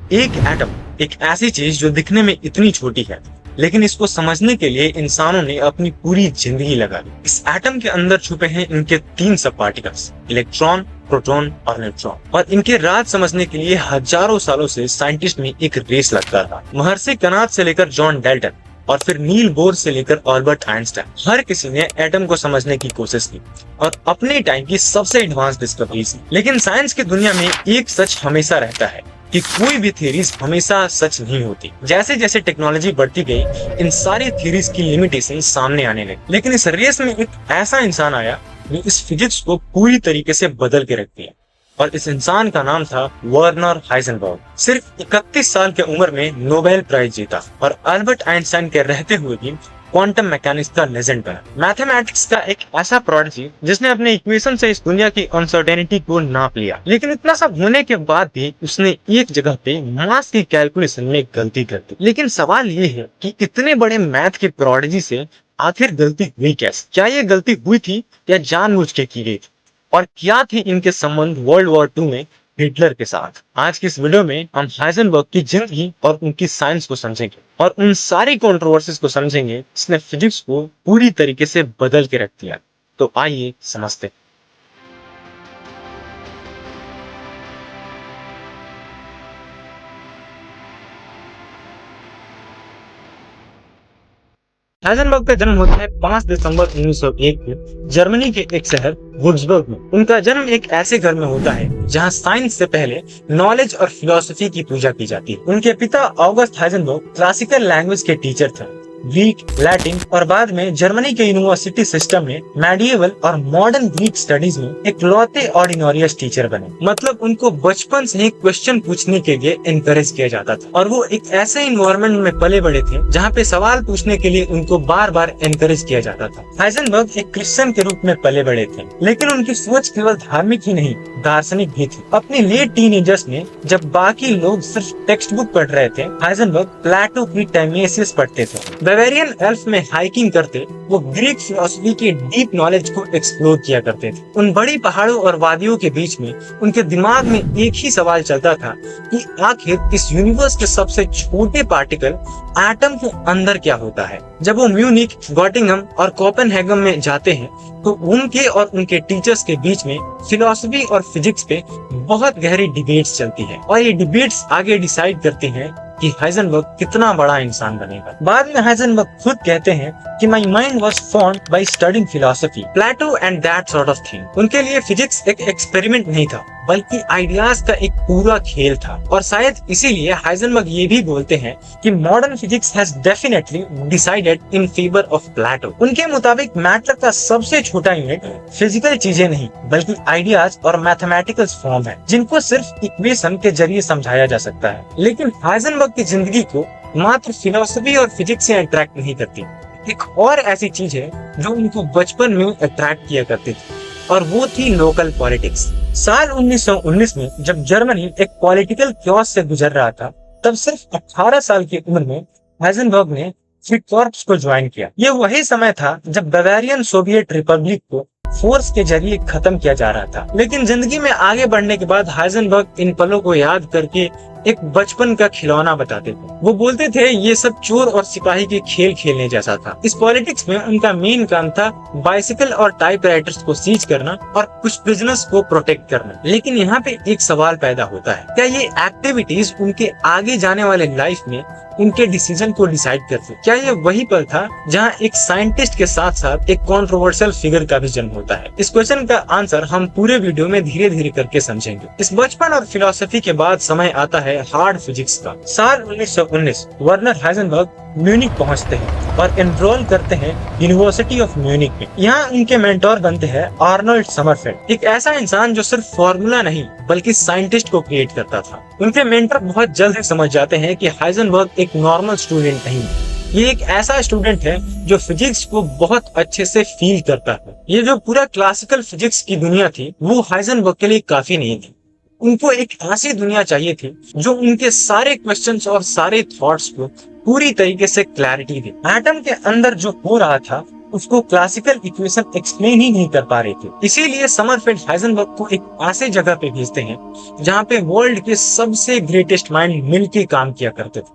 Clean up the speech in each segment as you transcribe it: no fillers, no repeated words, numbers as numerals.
एक एटम एक ऐसी चीज जो दिखने में इतनी छोटी है, लेकिन इसको समझने के लिए इंसानों ने अपनी पूरी जिंदगी लगा दी। इस एटम के अंदर छुपे हैं इनके 3 सब पार्टिकल्स, इलेक्ट्रॉन, प्रोटॉन और न्यूट्रॉन। और इनके राज समझने के लिए हजारों सालों से साइंटिस्ट में एक रेस लगता रहा। महर्षि कनात से लेकर जॉन डाल्टन और फिर नील बोर से लेकर अल्बर्ट आइंस्टाइन, हर किसी ने एटम को समझने की कोशिश की और अपने टाइम की सबसे एडवांस डिस्कवरी की। लेकिन साइंस की दुनिया में एक सच हमेशा रहता है कि कोई भी थ्योरीज हमेशा सच नहीं होती। जैसे जैसे टेक्नोलॉजी बढ़ती गई, इन सारी थ्योरीज की लिमिटेशन सामने आने लगी। लेकिन इस रेस में एक ऐसा इंसान आया जो इस फिजिक्स को पूरी तरीके से बदल के रख दिया, और इस इंसान का नाम था वर्नर हाइजेनबर्ग। सिर्फ 31 साल की उम्र में नोबेल प्राइज जीता और अल्बर्ट आइंस्टाइन के रहते हुए भी क्वांटम मैकेनिक्स का लेजेंड बना। मैथमेटिक्स का एक ऐसा प्रोडिजी जिसने अपने इक्वेशन से इस दुनिया की अनसर्टेनिटी को नाप लिया। लेकिन इतना सब होने के बाद भी उसने एक जगह पे मास की कैलकुलेशन में गलती कर दी। लेकिन सवाल ये है कि इतने बड़े मैथ के प्रोडिजी से आखिर गलती हुई कैसे? क्या ये गलती हुई थी या जानबूझ के की गई थी? और क्या थे इनके संबंध वर्ल्ड वॉर 2 में हिटलर के साथ? आज की इस वीडियो में हम हाइजेनबर्ग की जिंदगी और उनकी साइंस को समझेंगे और उन सारी कंट्रोवर्सीज को समझेंगे जिसने फिजिक्स को पूरी तरीके से बदल के रख दिया। तो आइए समझते हैं। हाइजेनबर्ग का जन्म होता है 5 दिसंबर 1901 में जर्मनी के एक शहर वुर्जबर्ग में। उनका जन्म एक ऐसे घर में होता है जहां साइंस से पहले नॉलेज और फिलॉसफी की पूजा की जाती है। उनके पिता ऑगस्ट हाइजेनबर्ग क्लासिकल लैंग्वेज के टीचर थे। ग्रीक, लैटिन और बाद में जर्मनी के यूनिवर्सिटी सिस्टम में मेडिएवल और मॉडर्न ग्रीक स्टडीज में एक लौते ऑर्डिनोरियस टीचर बने। मतलब उनको बचपन से ही क्वेश्चन पूछने के लिए एनकरेज किया जाता था, और वो एक ऐसे इन्वायरमेंट में पले बड़े थे जहाँ पे सवाल पूछने के लिए उनको बार बार एनकरेज किया जाता था। हाइजेनबर्ग एक क्रिश्चियन के रूप में पले बड़े थे, लेकिन उनकी सोच केवल धार्मिक ही नहीं, दार्शनिक भी थी। अपने लेट टीनेजर्स में जब बाकी लोग सिर्फ टेक्स्ट बुक पढ़ रहे थे, हाइजेनबर्ग प्लेटो की टाइमेसियस पढ़ते थे। बावेरियन एल्फ में हाइकिंग करते वो ग्रीक फिलॉसफी के डीप नॉलेज को एक्सप्लोर किया करते थे। उन बड़ी पहाड़ों और वादियों के बीच में उनके दिमाग में एक ही सवाल चलता था कि आखिर इस यूनिवर्स के सबसे छोटे पार्टिकल एटम के अंदर क्या होता है। जब वो म्यूनिक, गॉटिंगम और कोपेनहेगन में जाते हैं तो उनके और उनके टीचर्स के बीच में फिलॉसफी और फिजिक्स पे बहुत गहरी डिबेट्स चलती है, और ये डिबेट्स आगे डिसाइड करते हैं कि हाइजेनबर्ग कितना बड़ा इंसान बनेगा। बाद में हाइजेनबर्ग खुद कहते हैं कि my mind was formed by studying philosophy, Plato and that sort of thing. उनके लिए फिजिक्स एक एक्सपेरिमेंट नहीं था, बल्कि आइडियाज का एक पूरा खेल था। और शायद इसीलिए हाइजेनबर्ग ये भी बोलते हैं कि modern physics has definitely decided in favour of Plato. उनके मुताबिक मैटर का सबसे छोटा यूनिट फिजिकल चीजें नहीं, बल्कि आइडियाज और मैथमेटिकल फॉर्म है, जिनको सिर्फ इक्वेशन के जरिए समझाया जा सकता है। लेकिन हाइजेनबर्ग की जिंदगी को मात्र फिलॉसफी और फिजिक्स से अट्रैक्ट नहीं करती। एक और ऐसी चीज है जो उनको बचपन में अट्रैक्ट किया करती थी, और वो थी लोकल पॉलिटिक्स। साल 1919 में जब जर्मनी एक पॉलिटिकल क्योस से गुजर रहा था, तब सिर्फ 18 साल की उम्र में हाइजेनबर्ग ने फ्रीकॉर्प्स को ज्वाइन किया। ये वही समय था जब बावेरियन सोवियत रिपब्लिक को फोर्स के जरिए खत्म किया जा रहा था। लेकिन जिंदगी में आगे बढ़ने के बाद हाइजेनबर्ग इन पलों को याद करके एक बचपन का खिलौना बताते थे। वो बोलते थे ये सब चोर और सिपाही के खेल खेलने जैसा था। इस पॉलिटिक्स में उनका मेन काम था बाइसिकल और टाइपराइटर्स को सीज करना और कुछ बिजनेस को प्रोटेक्ट करना। लेकिन यहाँ पे एक सवाल पैदा होता है, क्या ये एक्टिविटीज उनके आगे जाने वाले लाइफ में उनके डिसीजन को डिसाइड करते? क्या ये वही पल था जहाँ एक साइंटिस्ट के साथ साथ एक कंट्रोवर्शियल फिगर का भी जन्म होता है? इस क्वेश्चन का आंसर हम पूरे वीडियो में धीरे धीरे करके समझेंगे। इस बचपन और फिलॉसफी के बाद समय आता है हार्ड फिजिक्स का। साल 1919 वर्नर हाइजेनबर्ग म्यूनिक पहुंचते हैं और एनरोल करते हैं यूनिवर्सिटी ऑफ म्यूनिक में। यहाँ उनके मेंटोर बनते हैं आर्नोल्ड समरफेल्ड, एक ऐसा इंसान जो सिर्फ फॉर्मूला नहीं बल्कि साइंटिस्ट को क्रिएट करता था। उनके मेंटर बहुत जल्द समझ जाते हैं कि हाइजेनबर्ग एक नॉर्मल स्टूडेंट नहीं, ये एक ऐसा स्टूडेंट है जो फिजिक्स को बहुत अच्छे से फील करता है। ये जो पूरा क्लासिकल फिजिक्स की दुनिया थी वो हाइजेनबर्ग के लिए काफी नहीं थी। उनको एक ऐसी दुनिया चाहिए थी जो उनके सारे क्वेश्चंस और सारे थॉट्स को पूरी तरीके से क्लैरिटी दे। एटम के अंदर जो हो रहा था उसको क्लासिकल इक्वेशन एक्सप्लेन ही नहीं कर पा रहे थे। इसीलिए समरफेल्ड हाइजेनबर्ग को एक ऐसे जगह पे भेजते हैं जहाँ पे वर्ल्ड के सबसे ग्रेटेस्ट माइंड मिलके काम किया करते थे।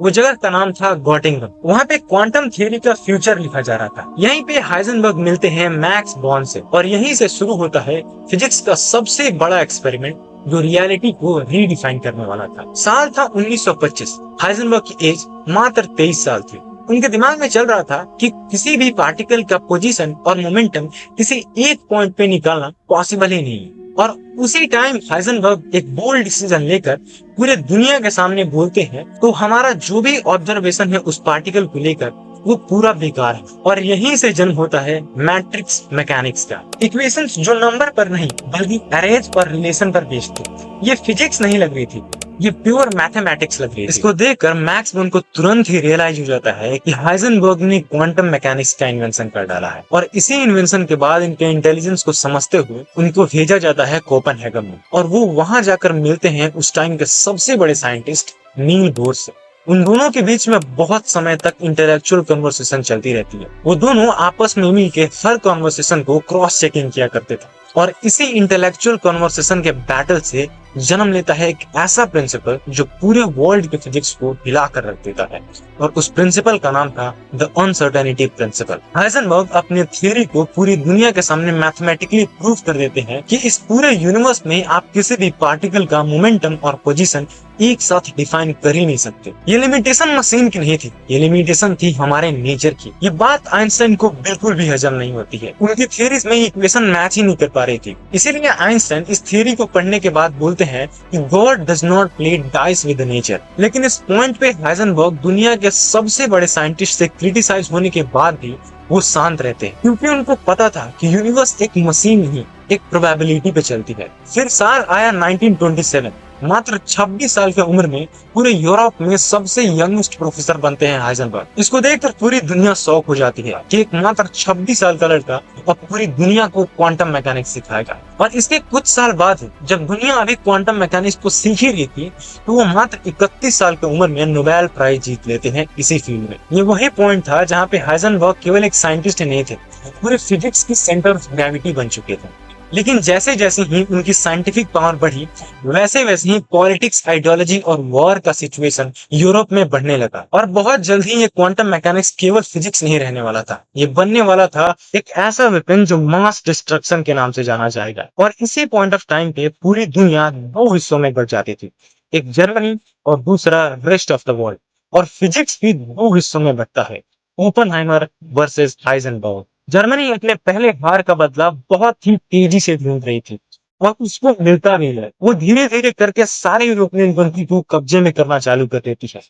वो जगह का नाम था गॉटिंगम। वहाँ पे क्वांटम थ्योरी का फ्यूचर लिखा जा रहा था। यहीं पे हाइजेनबर्ग मिलते हैं मैक्स बॉर्न से और यहीं से शुरू होता है फिजिक्स का सबसे बड़ा एक्सपेरिमेंट जो रियलिटी को रीडिफाइन करने वाला था। साल था 1925। हाइजेनबर्ग की एज मात्र 23 साल थी। उनके दिमाग में चल रहा था कि किसी भी पार्टिकल का पोजीशन और मोमेंटम किसी एक पॉइंट पे निकालना पॉसिबल ही नहीं है। और उसी टाइम हाइजेनबर्ग एक बोल्ड डिसीजन लेकर पूरे दुनिया के सामने बोलते हैं तो हमारा जो भी ऑब्जर्वेशन है उस पार्टिकल को लेकर वो पूरा बेकार है। और यहीं से जन्म होता है मैट्रिक्स मैकेनिक्स का। इक्वेशंस जो नंबर पर नहीं बल्कि अरेज और रिलेशन पर बेस्ड थी। ये फिजिक्स नहीं लग रही थी, ये प्योर मैथमेटिक्स लग रही थी। इसको देखकर मैक्स बोर्न को तुरंत ही रियलाइज हो जाता है कि हाइजेनबर्ग ने क्वांटम मैकेनिक्स का इन्वेंशन कर डाला है। और इसी इन्वेंशन के बाद इनके इंटेलिजेंस को समझते हुए उनको भेजा जाता है कोपेनहेगन में और वो वहां जाकर मिलते हैं उस टाइम के सबसे बड़े साइंटिस्ट नील बोर से। उन दोनों के बीच में बहुत समय तक इंटेलेक्चुअल कन्वर्सेशन चलती रहती है। वो दोनों आपस में मिलकर हर कन्वर्सेशन को क्रॉस चेकिंग किया करते थे और इसी इंटेलेक्चुअल कन्वर्सेशन के बैटल से जन्म लेता है एक ऐसा प्रिंसिपल जो पूरे वर्ल्ड के फिजिक्स को हिला कर रख देता है। और उस प्रिंसिपल का नाम था द अनसर्टेनिटी प्रिंसिपल। हाइजेनबर्ग अपने थ्योरी को पूरी दुनिया के सामने मैथमेटिकली प्रूव कर देते हैं कि इस पूरे यूनिवर्स में आप किसी भी पार्टिकल का मोमेंटम और पोजीशन एक साथ डिफाइन कर ही नहीं सकते। ये लिमिटेशन मशीन की नहीं थी, ये लिमिटेशन थी हमारे नेचर की। ये बात आइंस्टाइन को बिल्कुल भी हजम नहीं होती है। उनकी थ्योरीज में इक्वेशन मैच ही नहीं कर पा रही थी। इसीलिए आइंस्टाइन इस थ्योरी को पढ़ने के बाद बोलते हैं कि God does not play dice with nature. लेकिन इस पॉइंट पे हाइजेनबर्ग दुनिया के सबसे बड़े साइंटिस्ट से क्रिटिसाइज होने के बाद भी वो शांत रहते हैं क्योंकि उनको पता था कि यूनिवर्स एक मशीन नहीं एक प्रोबेबिलिटी पे चलती है। फिर साल आया 1927। मात्र 26 साल की उम्र में पूरे यूरोप में सबसे यंगेस्ट प्रोफेसर बनते हैं हाइजेनबर्ग। इसको देखकर पूरी दुनिया शॉक हो जाती है कि एक मात्र 26 साल का लड़का और पूरी दुनिया को क्वांटम मैकेनिक्स सिखाएगा। और इसके कुछ साल बाद जब दुनिया अभी क्वांटम मैकेनिक्स को सीख ही रही थी तो वो मात्र 31 साल की उम्र में नोबेल प्राइज जीत लेते हैं इसी फील्ड में। ये वही पॉइंट था जहाँ पे हाइजेनबर्ग केवल एक साइंटिस्ट नहीं थे, पूरे फिजिक्स की सेंटर ऑफ ग्रेविटी बन चुके थे। लेकिन जैसे जैसे ही उनकी साइंटिफिक पावर बढ़ी वैसे वैसे ही पॉलिटिक्स, आइडियोलॉजी और वॉर का सिचुएशन यूरोप में बढ़ने लगा। और बहुत जल्द ही ये क्वांटम मैकेनिक्स केवल फिजिक्स नहीं रहने वाला था, ये बनने वाला था एक ऐसा वेपन जो मास डिस्ट्रक्शन के नाम से जाना जाएगा। और इसी पॉइंट ऑफ टाइम पे पूरी दुनिया दो हिस्सों में बढ़ जाती थी, एक जर्मनी और दूसरा रेस्ट ऑफ द वर्ल्ड। और फिजिक्स भी दो हिस्सों में बढ़ता है, ओपेनहाइमर वर्सेस हाइजेनबर्ग। जर्मनी अपने पहले हार का बदला बहुत ही तेजी से ढूंढ रही थी और उसको मिलता भी है। वो धीरे धीरे करके सारे यूरोपियन कंट्री को कब्जे में करना चालू कर देती है।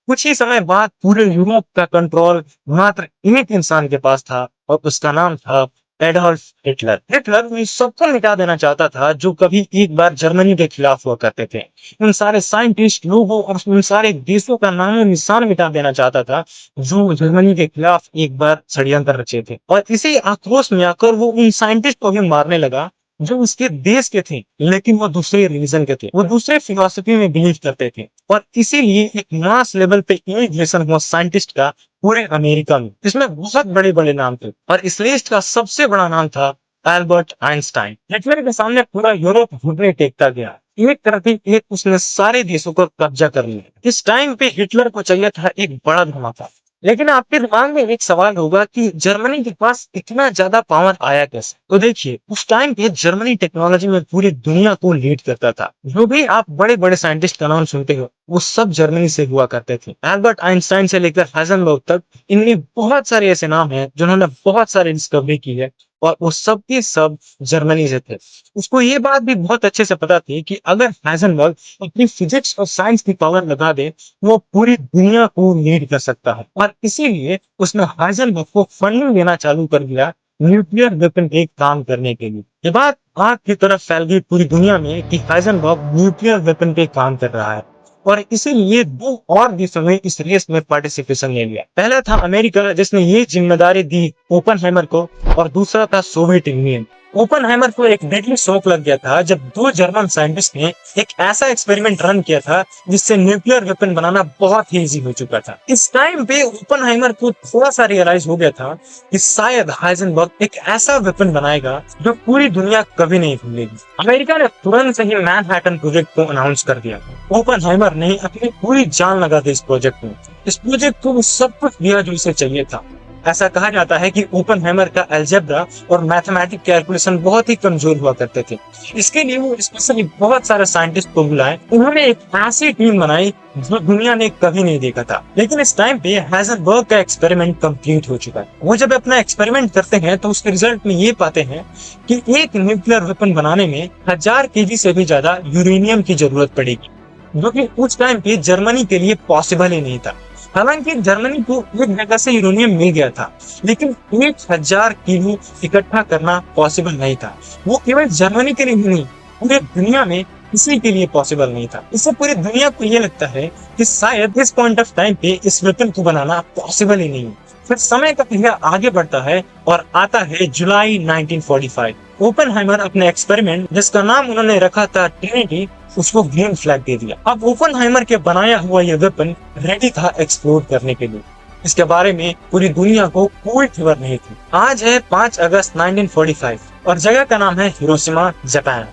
कुछ ही समय बाद पूरे यूरोप का कंट्रोल मात्र एक इंसान के पास था और उसका नाम था एडोल्फ हिटलर। हिटलर इन सबको मिटा देना चाहता था जो कभी एक बार जर्मनी के खिलाफ हुआ करते थे। उन सारे साइंटिस्ट लोगों और उन सारे देशों का नाम निशान मिटा देना चाहता था जो जर्मनी के खिलाफ एक बार षड्यंत्र रचे थे। और इसी आक्रोश में आकर वो उन साइंटिस्ट को भी मारने लगा जो उसके देश के थे लेकिन वो दूसरे रिलीजन के थे, वो दूसरे फिलॉसफी में बिलीव करते थे। और इसीलिए एक मास लेवल पे इमिग्रेशन हुआ साइंटिस्ट का पूरे अमेरिका में, जिसमें बहुत बड़े बड़े नाम थे। और इस लिस्ट का सबसे बड़ा नाम था एल्बर्ट आइंस्टाइन। हिटलर के सामने पूरा यूरोप घुटने टेकता गया, एक तरफ ही एक उसने सारे देशों को कब्जा कर लिया। इस टाइम पे हिटलर को चाहिए था एक बड़ा धमाका। लेकिन आपके दिमाग में एक सवाल होगा कि जर्मनी के पास इतना ज्यादा पावर आया कैसे? तो देखिए, उस टाइम पे जर्मनी टेक्नोलॉजी में पूरी दुनिया को लीड करता था। जो भी आप बड़े बड़े साइंटिस्ट का नाम सुनते हो वो सब जर्मनी से हुआ करते थे। एल्बर्ट आइंस्टाइन से लेकर हाइजेनबर्ग तक इनमें बहुत सारे ऐसे नाम हैं जिन्होंने बहुत सारी डिस्कवरी की है और वो सब के सब जर्मनी से थे। उसको ये बात भी बहुत अच्छे से पता थी कि अगर हाइजेनबर्ग अपनी फिजिक्स और साइंस की पावर लगा दे वो पूरी दुनिया को लीड कर सकता है। और इसीलिए उसने हाइजेनबर्ग को फंडिंग देना चालू कर दिया न्यूक्लियर वेपन पे काम करने के लिए। ये बात आग की तरफ फैल गई पूरी दुनिया में कि हाइजेनबर्ग न्यूक्लियर वेपन पे काम कर रहा है। और इसीलिए दो और देशों ने इस रेस में पार्टिसिपेशन ले लिया। पहला था अमेरिका जिसने ये जिम्मेदारी दी ओपेनहाइमर को और दूसरा था सोवियत यूनियन। ओपेनहाइमर को एक डेडली शॉक लग गया था जब दो जर्मन साइंटिस्ट ने एक ऐसा एक्सपेरिमेंट रन किया था जिससे न्यूक्लियर वेपन बनाना बहुत ही इजी हो चुका था। इस टाइम पे ओपेनहाइमर को थोड़ा सा रियलाइज हो गया था कि शायद हाइजेनबर्ग एक ऐसा वेपन बनाएगा जो पूरी दुनिया कभी नहीं भूलेगी। अमेरिका ने तुरंत से ही मैनहट्टन प्रोजेक्ट को अनाउंस कर दिया। ओपेनहाइमर ने अपनी पूरी जान लगा दी इस प्रोजेक्ट में। इस प्रोजेक्ट को वो सब कुछ दिया जो इसे चाहिए था। ऐसा कहा जाता है कि ओपेनहाइमर का अलजेब्रा और मैथमेटिक कैलकुलेशन बहुत ही कमजोर हुआ करते थे। इसके लिए वो स्पेशली बहुत सारे साइंटिस्ट को बुलाए। उन्होंने एक ऐसी टीम बनाई जो दुनिया ने कभी नहीं देखा था। लेकिन इस टाइम पे हाइजेनबर्ग का एक्सपेरिमेंट कंप्लीट हो चुका है। वो जब अपना एक्सपेरिमेंट करते हैं तो उसके रिजल्ट में ये पाते हैं कि एक न्यूक्लियर वेपन बनाने में 1000 kg से भी ज्यादा यूरेनियम की जरूरत पड़ेगी, जो कि उस टाइम पे जर्मनी के लिए पॉसिबल ही नहीं था। हालांकि जर्मनी को एक जगह से यूरेनियम मिल गया था, लेकिन 1000 किलो इकट्ठा करना पॉसिबल नहीं था। वो केवल जर्मनी के लिए नहीं, पूरे दुनिया में किसी के लिए पॉसिबल नहीं था। इससे पूरी दुनिया को ये लगता है कि शायद इस पॉइंट ऑफ टाइम पे इस वेपन को बनाना पॉसिबल ही नहीं। फिर समय का पहिया आगे बढ़ता है और आता है जुलाई 1945। ओपेनहाइमर अपने एक्सपेरिमेंट, जिसका नाम उन्होंने रखा था ट्रिनिटी, उसको ग्रीन फ्लैग दे दिया। अब ओपेनहाइमर के बनाया हुआ यह वेपन रेडी था एक्सप्लोर करने के लिए। इसके बारे में पूरी दुनिया को कोई खबर नहीं थी। आज है 5 अगस्त 1945 और जगह का नाम है हिरोशिमा, जापान।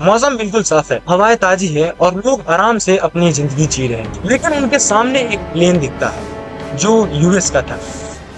मौसम बिल्कुल साफ है, हवाएं ताजी है और लोग आराम से अपनी जिंदगी जी रहे हैं। लेकिन उनके सामने एक प्लेन दिखता है जो यूएस का था।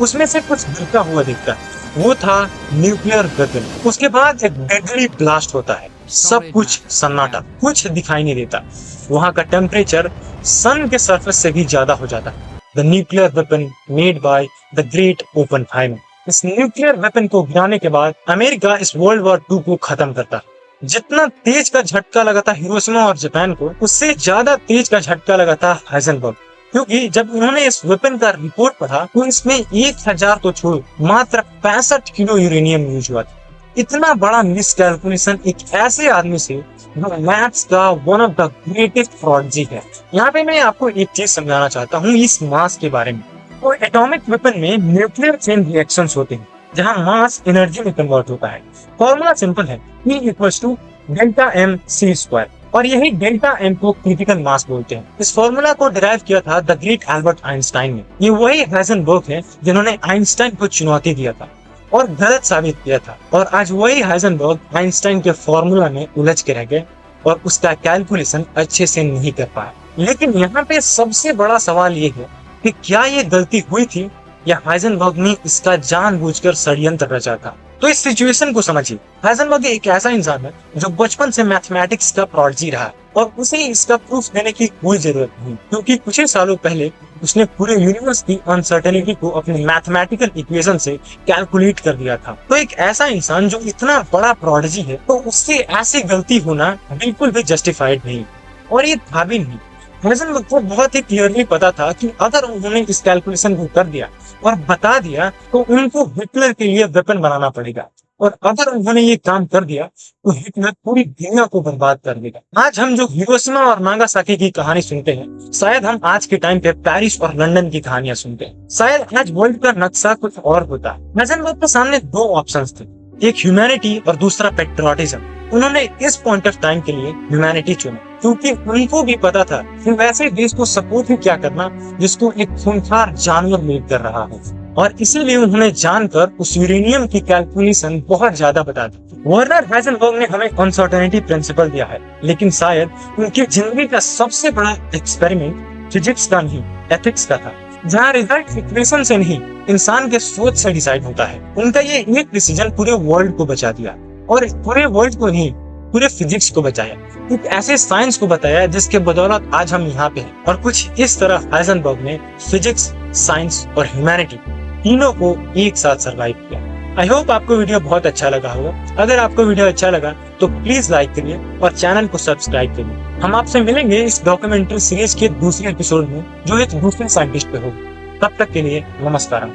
उसमें से कुछ गिरता हुआ दिखता है। वो था न्यूक्लियर वेपन। उसके बाद एक डेडली ब्लास्ट होता है। सब कुछ सन्नाटा, कुछ दिखाई नहीं देता। वहाँ का टेम्परेचर सन के सरफेस से भी ज्यादा हो जाता है। The nuclear weapon made by the great Oppenheimer. इस न्यूक्लियर वेपन को गिराने के बाद अमेरिका इस वर्ल्ड वॉर 2 को खत्म करता है। जितना तेज का झटका लगा था हिरोशिमा और जापान को, उससे ज्यादा तेज का झटका लगा था हाइजेनबर्ग। क्योंकि जब उन्होंने इस वेपन का रिपोर्ट पढ़ा तो इसमें 1000 तो छोड़ो, मात्र 65 किलो यूरेनियम यूज हुआ था। इतना बड़ा मिसकैलकुलेशन एक ऐसे आदमी से जो मैथ्स का one of the greatest prodigy है। यहाँ पे मैं आपको एक चीज समझाना चाहता हूँ इस मास के बारे में। तो एटॉमिक वेपन में न्यूक्लियर चेन रिएक्शंस होते हैं जहाँ मास एनर्जी में कन्वर्ट होता है। फॉर्मूला सिंपल है, E = डेल्टा m c², और यही डेल्टा m को क्रिटिकल मास बोलते हैं। इस फॉर्मूला को डिराइव किया था द ग्रेट एल्बर्ट आइंस्टाइन ने। ये वही हाइजेनबर्ग है जिन्होंने आइंस्टाइन को चुनौती दिया था और गलत साबित किया था। और आज वही हाइजेनबर्ग आइंस्टाइन के फॉर्मूला में उलझ के रह गए और उसका कैलकुलेशन अच्छे से नहीं कर पाया। लेकिन यहाँ पे सबसे बड़ा सवाल ये है कि क्या ये गलती हुई थी या हाइजेनबर्ग ने इसका जानबूझकर षड्यंत्र रचा था। तो इस सिचुएशन को समझिए। हाइजेनबर्ग एक ऐसा इंसान है जो बचपन से मैथमेटिक्स का प्रोडिजी रहा और उसे इसका प्रूफ देने की कोई जरूरत नहीं, क्योंकि कुछ ही सालों पहले उसने पूरे यूनिवर्स की अनसर्टेनिटी को अपने मैथमेटिकल इक्वेशन से कैलकुलेट कर दिया था। तो एक ऐसा इंसान जो इतना बड़ा प्रोडिजी है, तो उससे ऐसी गलती होना बिल्कुल भी जस्टिफाइड नहीं और ये था भी नहीं। हाइजेनबर्ग को बहुत ही क्लियरली पता था कि अगर उन्होंने इस कैलकुलेशन को कर दिया और बता दिया तो उनको हिटलर के लिए वेपन बनाना पड़ेगा, और अगर उन्होंने ये काम कर दिया तो हिटलर पूरी दुनिया को बर्बाद कर देगा। आज हम जो हिरोशिमा और नागासाकी की कहानी सुनते हैं, शायद हम आज के टाइम पे पेरिस और लंदन की कहानियां सुनते हैं। शायद आज वर्ल्ड का नक्शा कुछ और होता। हाइजेनबर्ग के सामने 2 ऑप्शंस थे, एक ह्यूमैनिटी और दूसरा पेट्रियोटिज्म। उन्होंने इस पॉइंट ऑफ टाइम के लिए ह्यूमैनिटी चुना, क्योंकि उनको भी पता था कि वैसे देश को सपोर्ट ही क्या करना जिसको एक खूंखार जानवर लीड कर रहा है। और इसीलिए उन्होंने जानकर उस यूरेनियम की कैलकुलेशन बहुत ज्यादा बता दी। वर्नर हाइजेनबर्ग ने हमें अनसर्टेनिटी प्रिंसिपल दिया है, लेकिन शायद उनकी जिंदगी का सबसे बड़ा एक्सपेरिमेंट फिजिक्स का नहीं, एथिक्स का था, जहाँ रिजल्ट इक्वेशन से नहीं, इंसान के सोच से डिसाइड होता है। उनका ये एक डिसीजन पूरे वर्ल्ड को बचा दिया, और पूरे वर्ल्ड को नहीं, पूरे फिजिक्स को बचाया। एक ऐसे साइंस को बताया जिसके बदौलत आज हम यहाँ पे हैं। और कुछ इस तरह हाइजेनबर्ग ने फिजिक्स, साइंस और ह्यूमैनिटी तीनों को एक साथ सर्वाइव किया। आई होप आपको वीडियो बहुत अच्छा लगा होगा। अगर आपको वीडियो अच्छा लगा तो प्लीज लाइक करिए और चैनल को सब्सक्राइब करिए। हम आपसे मिलेंगे इस डॉक्यूमेंट्री सीरीज के दूसरे एपिसोड में, जो एक दूसरे साइंटिस्ट पे होगा। तब तक के लिए नमस्कार।